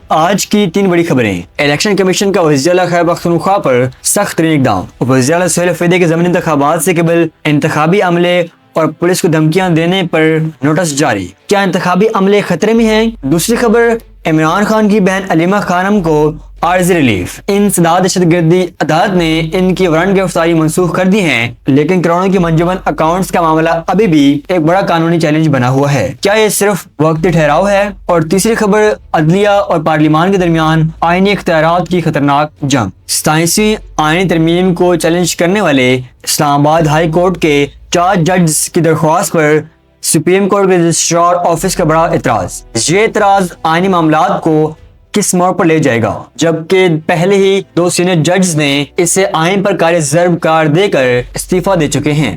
آج کی 3 بڑی خبریں۔ الیکشن کمیشن کا وزیر اعلیٰ خیبر پختونخوا پر سخت ترین اقدام۔ وزیر اعلیٰ سہیل افریدی کے ضمنی انتخابات سے قبل انتخابی عملے اور پولیس کو دھمکیاں دینے پر نوٹس جاری۔ کیا انتخابی عملے خطرے میں ہیں؟ دوسری خبر، عمران خان کی بہن علیمہ خانم کو عارضی ریلیف۔ انسداد دہشت گردی عدالت نے ان کی وارنٹ گرفتاری منسوخ کر دی ہیں، لیکن کروڑوں کی منجمد اکاؤنٹس کا معاملہ ابھی بھی ایک بڑا قانونی چیلنج بنا ہوا ہے۔ کیا یہ صرف وقتی ٹھہراؤ ہے؟ اور تیسری خبر، عدلیہ اور پارلیمان کے درمیان آئینی اختیارات کی خطرناک جنگ۔ 27ویں آئینی ترمیم کو چیلنج کرنے والے اسلام آباد ہائی کورٹ کے 4 ججز کی درخواست پر سپریم کورٹ کے رجسٹرار آفس کا بڑا اعتراض۔ یہ اعتراض آئینی معاملات کو کس موڑ پر لے جائے گا، جبکہ پہلے ہی 2 سینئر ججز نے اسے آئین پر قابل ضرب قرار دے کر استعفیٰ دے چکے ہیں۔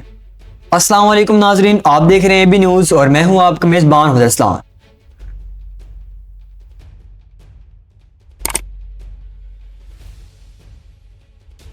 السلام علیکم ناظرین، آپ دیکھ رہے ہیں AB نیوز اور میں ہوں آپ کا میزبان حسین اسلام۔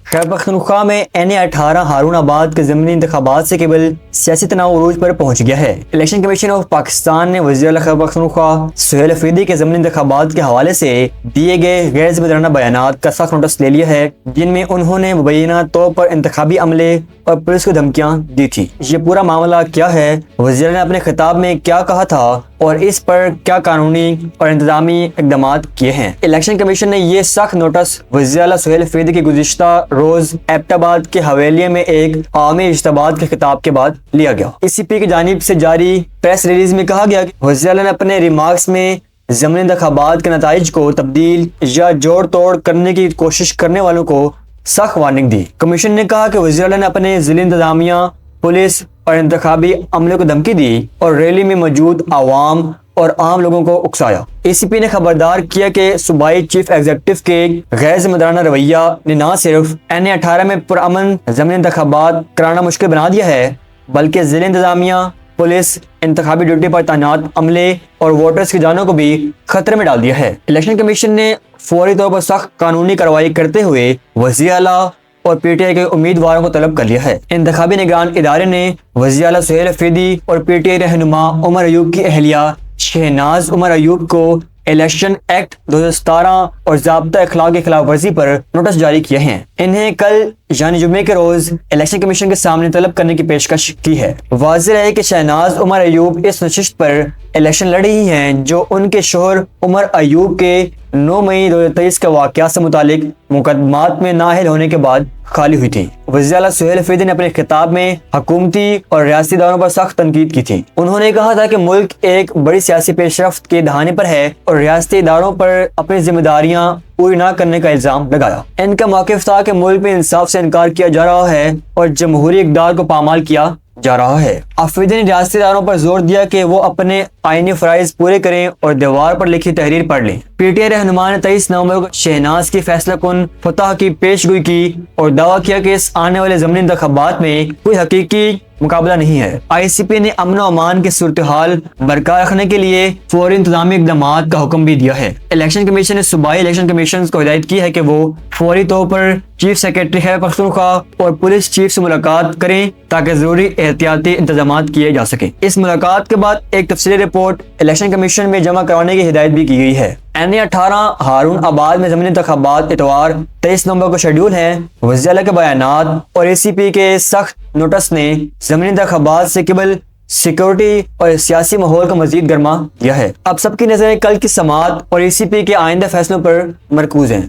خیبر پختونخوا میں NA-18 ہارون آباد کے ضمنی انتخابات سے قبل سیاسی تناؤ عروج پر پہنچ گیا ہے۔ الیکشن کمیشن آف پاکستان نے وزیر اعلیٰ خیبر پختونخوا سہیل افریدی کے ضمنی انتخابات کے حوالے سے دیے گئے غیر ذمہ دارانہ بیانات کا سخت نوٹس لے لیا ہے، جن میں انہوں نے مبینہ طور پر انتخابی عملے اور پولیس کو دھمکیاں دی تھی۔ یہ پورا معاملہ کیا ہے، وزیر نے اپنے خطاب میں کیا کہا تھا اور اس پر کیا قانونی اور انتظامی اقدامات کیے ہیں؟ الیکشن کمیشن نے یہ سخت نوٹس وزیر اعلیٰ سہیل افریدی کی گزشتہ روز ایبٹ آباد کے حویلیے میں ایک عوامی اجتماعات کے خطاب کے بعد لیا گیا۔ ECP کی جانب سے جاری پریس ریلیز میں کہا گیا کہ وزیر اعلیٰ نے اپنے ریمارکس میں ضمنی انتخابات کے نتائج کو تبدیل یا جوڑ توڑ کرنے کی کوشش کرنے والوں کو سخت وارننگ دی۔ کمیشن نے کہا کہ وزیر اعلیٰ نے اپنے ضلعی انتظامیہ، پولیس اور انتخابی عملے کو دھمکی دی اور ریلی میں موجود عوام اور عام لوگوں کو اکسایا۔ ECP نے خبردار کیا کہ صوبائی چیف ایگزیکٹو کے غیر ذمہ دارانہ رویہ نے نہ صرف NA-18 میں پرامن ضمنی انتخابات کرانا مشکل بنا دیا ہے، بلکہ ضلع انتظامیہ، پولیس، انتخابی ڈیوٹی پر تعینات عملے اور ووٹرز کی جانوں کو بھی خطرے میں ڈال دیا ہے۔ الیکشن کمیشن نے فوری طور پر سخت قانونی کارروائی کرتے ہوئے وزیر اعلیٰ اور PTI کے امیدواروں کو طلب کر لیا ہے۔ انتخابی نگران ادارے نے وزیر اعلیٰ سہیل افریدی اور PTI رہنما عمر ایوب کی اہلیہ شہناز عمر ایوب کو الیکشن ایکٹ 2017 اور ضابطہ اخلاق کی خلاف ورزی پر نوٹس جاری کیے ہیں۔ انہیں کل یعنی جمعے کے روز الیکشن کمیشن کے سامنے طلب کرنے کی پیشکش کی ہے۔ واضح ہے کہ شہناز عمر ایوب اس نشست پر الیکشن لڑ رہی ہیں جو ان کے شوہر عمر ایوب کے 9 مئی 2023 کے واقعات سے متعلق مقدمات میں نااہل ہونے کے بعد خالی ہوئی تھی۔ وزیر اعلیٰ سہیل افریدی نے اپنے خطاب میں حکومتی اور ریاستی اداروں پر سخت تنقید کی تھی۔ انہوں نے کہا تھا کہ ملک ایک بڑی سیاسی پیش رفت کے دہانے پر ہے اور ریاستی اداروں پر اپنی ذمہ داریاں پوری نہ کرنے کا الزام لگایا۔ ان کا موقف تھا کہ ملک میں انصاف سے انکار کیا جا رہا ہے اور جمہوری اقدار کو پامال کیا جا رہا ہے۔ افریدی نے ریاستی اداروں پر زور دیا کہ وہ اپنے آئینی فرائض پورے کریں اور دیوار پر لکھی تحریر پڑھ لیں۔ PTI رہنما نے 23 نومبر کو شہناز کی فیصلہ کن فتح کی پیشگوئی کی اور دعویٰ کیا کہ اس آنے والے ضمنی انتخابات میں کوئی حقیقی مقابلہ نہیں ہے۔ ICP نے امن و امان کی صورتحال برقرار رکھنے کے لیے فوری انتظامی اقدامات کا حکم بھی دیا ہے۔ الیکشن کمیشن نے صوبائی الیکشن کمیشنز کو ہدایت کی ہے کہ وہ فوری طور پر چیف سیکرٹری خیبر پختونخوا اور پولیس چیف سے ملاقات کریں تاکہ ضروری احتیاطی انتظامات کیے جا سکیں۔ اس ملاقات کے بعد ایک تفصیلی رپورٹ الیکشن کمیشن میں جمع کروانے کی ہدایت بھی کی گئی ہے۔ NA-18 ہارون آباد میں ضمنی انتخابات اتوار 23 نومبر کو شیڈول ہیں۔ وزیر اعلیٰ کے بیانات اور ECP کے سخت نوٹس نے ضمنی انتخابات سے قبل سیکورٹی اور سیاسی ماحول کو مزید گرما دیا ہے۔ اب سب کی نظریں کل کی سماعت اور ECP کے آئندہ فیصلوں پر مرکوز ہیں۔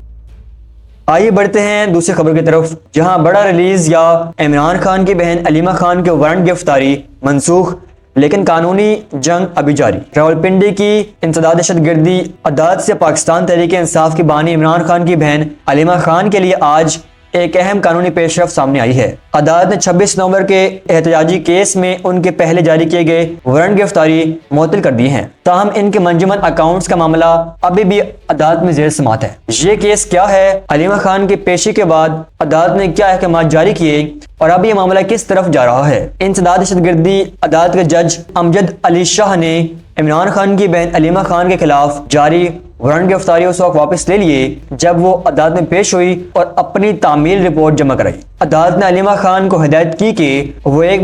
آئیے بڑھتے ہیں دوسری خبر کی طرف، جہاں بڑا ریلیز یا عمران خان کی بہن علیمہ خان کے وارنٹ گرفتاری منسوخ لیکن قانونی جنگ ابھی جاری۔ راولپنڈی کی انسداد دہشت گردی عدالت سے پاکستان تحریک انصاف کی بانی عمران خان کی بہن علیمہ خان کے لیے آج ایک اہم قانونی پیش رفت سامنے آئی ہے۔ عدالت نے 26 نومبر کے احتجاجی کیس میں ان کے پہلے جاری کیے گئے وارنٹ گرفتاری معطل کر دی ہیں، تاہم ان کے منجمد اکاؤنٹس کا معاملہ ابھی بھی عدالت میں زیر سماعت ہے۔ یہ کیس کیا ہے، علیمہ خان کی پیشی کے بعد عدالت نے کیا احکامات جاری کیے اور اب یہ معاملہ کس طرف جا رہا ہے؟ انسداد دہشت گردی عدالت کے جج امجد علی شاہ نے عمران خان کی بہن علیمہ خان کے خلاف جاری وارنٹ گرفتاری اس وقت واپس لے لیے جب وہ عدالت میں پیش ہوئی اور اپنی تعمیل رپورٹ جمع کرائی۔ عدالت نے علیمہ خان کو ہدایت کی کہ وہ 1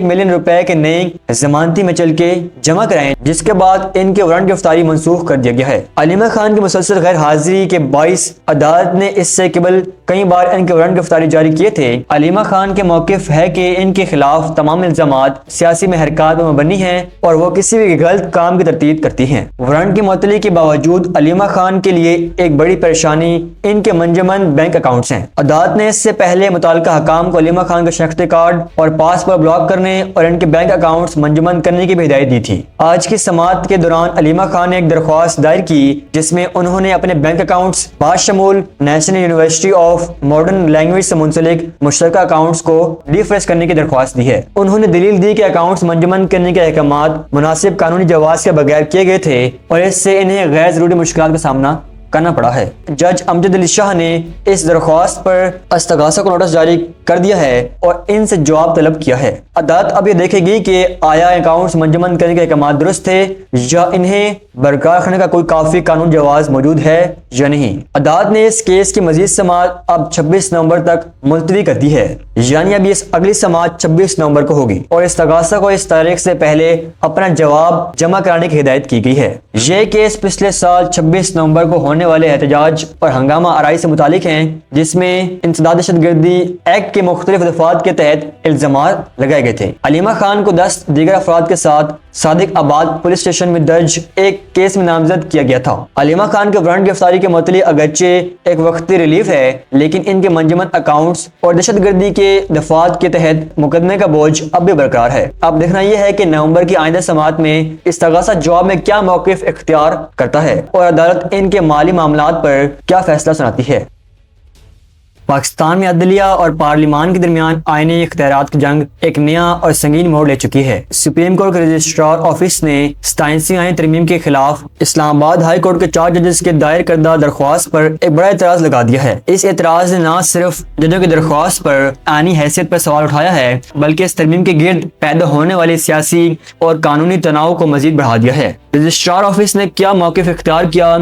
ملین روپے کے نئے ضمانتی میں چل کے جمع کرائیں، جس کے بعد ان کے وارنٹ گرفتاری منسوخ کر دیا گیا ہے۔ علیمہ خان کی مسلسل غیر حاضری کے باعث عدالت نے اس سے قبل کئی بار ان کے وارنٹ گرفتاری جاری کیے تھے۔ علیمہ خان کے موقف ہے کہ ان کے خلاف تمام الزامات سیاسی محرکات پر مبنی ہیں اور وہ کسی بھی غلط کام کی تردید کرتی ہیں۔ وارنٹ کی معطلی کے باوجود علیمہ خان کے لیے ایک بڑی پریشانی ان کے منجمد بینک اکاؤنٹس ہیں۔ عدالت نے اس سے پہلے متعلقہ حکام کو علیمہ خان کا شناختی کارڈ اور پاسپورٹ بلاک کرنے اور ان کے بینک اکاؤنٹس منجمد کرنے کی بھی ہدایت دی تھی۔ آج کی سماعت کے دوران علیمہ خان نے ایک درخواست دائر کی جس میں انہوں نے اپنے بینک اکاؤنٹس باشمول National University of Modern Language سے منسلک مشترکہ اکاؤنٹس کو ڈی فریز کرنے کی درخواست دی ہے۔ انہوں نے دلیل دی کہ اکاؤنٹس منجمد کرنے کے احکامات مناسب قانونی جواز کے بغیر کیے گئے تھے اور اس سے انہیں غیر ضروری مشکلات کا سامنا کرنا پڑا ہے۔ جج امجد علی شاہ نے اس درخواست پر استغاثہ کو نوٹس جاری کر دیا ہے اور ان سے جواب طلب کیا ہے۔ عدالت اب یہ دیکھے گی کہ آیا اکاؤنٹس منجمد کرنے کے احکامات درست تھے یا انہیں برقرار رکھنے کا کوئی کافی قانون جواز موجود ہے یا نہیں۔ عدالت نے اس کیس کی مزید سماعت اب 26 نومبر تک ملتوی کر دی ہے، یعنی اب اس اگلی سماعت 26 نومبر کو ہوگی اور استغاثہ کو اس تاریخ سے پہلے اپنا جواب جمع کرانے کی ہدایت کی گئی ہے۔ یہ کیس پچھلے سال 26 نومبر کو ہونے والے احتجاج اور ہنگامہ آرائی سے متعلق ہیں، جس میں انسداد دہشت گردی ایکٹ کے مختلف دفعات کے تحت الزامات لگائے گئے تھے۔ علیمہ خان کو 10 دیگر افراد کے ساتھ صادق آباد پولیس اسٹیشن میں درج ایک کیس میں نامزد کیا گیا تھا۔ علیمہ خان کے وارنٹ گرفتاری کے معطلی اگرچہ ایک وقتی ریلیف ہے، لیکن ان کے منجمد اکاؤنٹس اور دہشت گردی کے دفعات کے تحت مقدمے کا بوجھ اب بھی برقرار ہے۔ اب دیکھنا یہ ہے کہ نومبر کی آئندہ سماعت میں استغاثہ جواب میں کیا موقف اختیار کرتا ہے اور عدالت ان کے مالی معاملات پر کیا فیصلہ سناتی ہے۔ پاکستان میں عدلیہ اور پارلیمان کے درمیان آئینی اختیارات کی جنگ ایک نیا اور سنگین موڑ لے چکی ہے۔ سپریم کورٹ کے رجسٹرار آفس نے 27ویں آئین ترمیم کے خلاف اسلام آباد ہائی کورٹ کے 4 ججز کے دائر کردہ درخواست پر ایک بڑا اعتراض لگا دیا ہے۔ اس اعتراض نے نہ صرف ججوں کی درخواست پر آئینی حیثیت پر سوال اٹھایا ہے، بلکہ اس ترمیم کے گرد پیدا ہونے والے سیاسی اور قانونی تناؤ کو مزید بڑھا دیا ہے۔ رجسٹرار آفس نے کیا موقف اختیار کیا،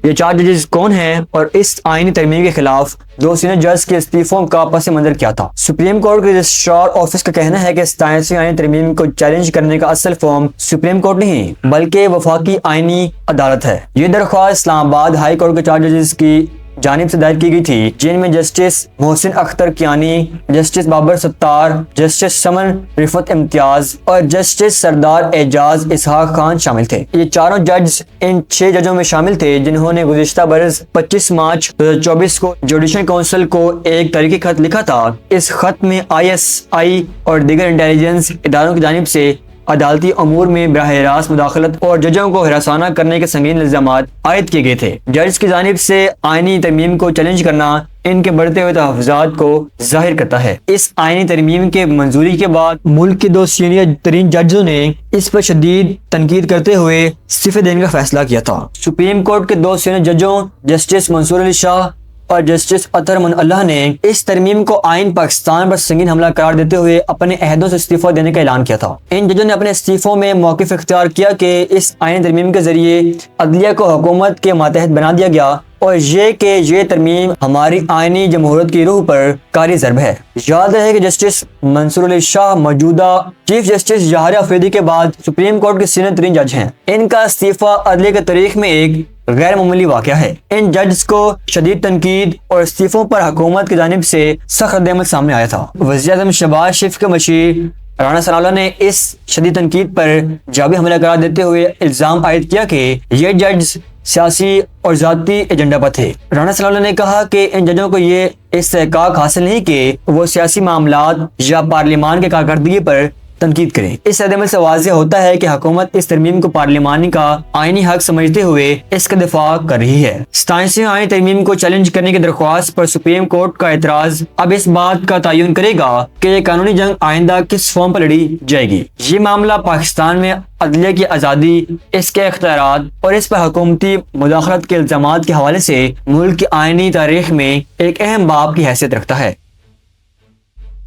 یہ 4 ججز کون ہیں اور اس آئینی ترمیم کے خلاف 2 سینئر جج کے استعفوں کا پس منظر کیا تھا۔ سپریم کورٹ کے رجسٹرار آفس کا کہنا ہے کہ 27ویں آئینی ترمیم کو چیلنج کرنے کا اصل فارم سپریم کورٹ نہیں بلکہ وفاقی آئینی عدالت ہے۔ یہ درخواست اسلام آباد ہائی کورٹ کے 4 ججز کی جانب سے دائر کی گئی تھی، جن میں جسٹس محسن اختر کیانی، جسٹس بابر ستار، جسٹس سمن رفت امتیاز اور جسٹس سردار اعجاز اسحاق خان شامل تھے۔ یہ چاروں ججز ان 6 ججوں میں شامل تھے جنہوں نے گزشتہ برس 25 مارچ 2024 کو جوڈیشل کونسل کو ایک تحریری خط لکھا تھا۔ اس خط میں ISI اور دیگر انٹیلیجنس اداروں کی جانب سے عدالتی امور میں براہ راست مداخلت اور ججوں کو ہراسانہ کرنے کے سنگین الزامات عائد کیے گئے تھے۔ ججز کی جانب سے آئینی ترمیم کو چیلنج کرنا ان کے بڑھتے ہوئے تحفظات کو ظاہر کرتا ہے۔ اس آئینی ترمیم کے منظوری کے بعد ملک کے 2 سینئر ترین ججوں نے اس پر شدید تنقید کرتے ہوئے استعفے دینے کا فیصلہ کیا تھا۔ سپریم کورٹ کے 2 سینئر ججوں جسٹس منصور علی شاہ اور جسٹس اطہر من اللہ نے اس ترمیم کو آئین پاکستان پر سنگین حملہ قرار دیتے ہوئے اپنے عہدوں سے استعفی دینے کا اعلان کیا تھا۔ ان ججوں نے اپنے استعفوں میں موقف اختیار کیا کہ اس آئین ترمیم کے ذریعے عدلیہ کو حکومت کے ماتحت بنا دیا گیا اور یہ ترمیم ہماری آئینی جمہوریت کی روح پر کاری ضرب ہے۔ یاد رہے کہ جسٹس منصور علی شاہ موجودہ چیف جسٹس یاہر افریدی کے بعد سپریم کورٹ کے سینئر ترین جج ہیں۔ ان کا استعفی عدلیہ کی تاریخ میں ایک غیر معمولی واقعہ ہے۔ ان ججز کو شدید تنقید اور استعفوں پر حکومت کی جانب سے سخت رد عمل سامنے آیا تھا۔ وزیر اعظم شہباز شریف کے مشیر رانا ثناءاللہ نے اس شدید تنقید پر جوابی حملہ قرار دیتے ہوئے الزام عائد کیا کہ یہ ججز سیاسی اور ذاتی ایجنڈا پر تھے۔ رانا ثناءاللہ نے کہا کہ ان ججوں کو یہ استحقاق حاصل نہیں کہ وہ سیاسی معاملات یا پارلیمان کے کارکردگی پر تنقید کریں۔ اس رد عمل سے واضح ہوتا ہے کہ حکومت اس ترمیم کو پارلیمانی کا آئینی حق سمجھتے ہوئے اس کا دفاع کر رہی ہے۔ 27ویں آئینی ترمیم کو چیلنج کرنے کی درخواست پر سپریم کورٹ کا اعتراض اب اس بات کا تعین کرے گا کہ یہ قانونی جنگ آئندہ کس فارم پر لڑی جائے گی۔ یہ معاملہ پاکستان میں عدلیہ کی آزادی، اس کے اختیارات اور اس پر حکومتی مداخلت کے الزامات کے حوالے سے ملک کی آئینی تاریخ میں ایک اہم باب کی حیثیت رکھتا ہے۔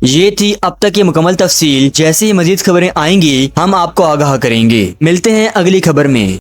یہ تھی اب تک کی مکمل تفصیل۔ جیسے ہی مزید خبریں آئیں گی ہم آپ کو آگاہ کریں گے۔ ملتے ہیں اگلی خبر میں۔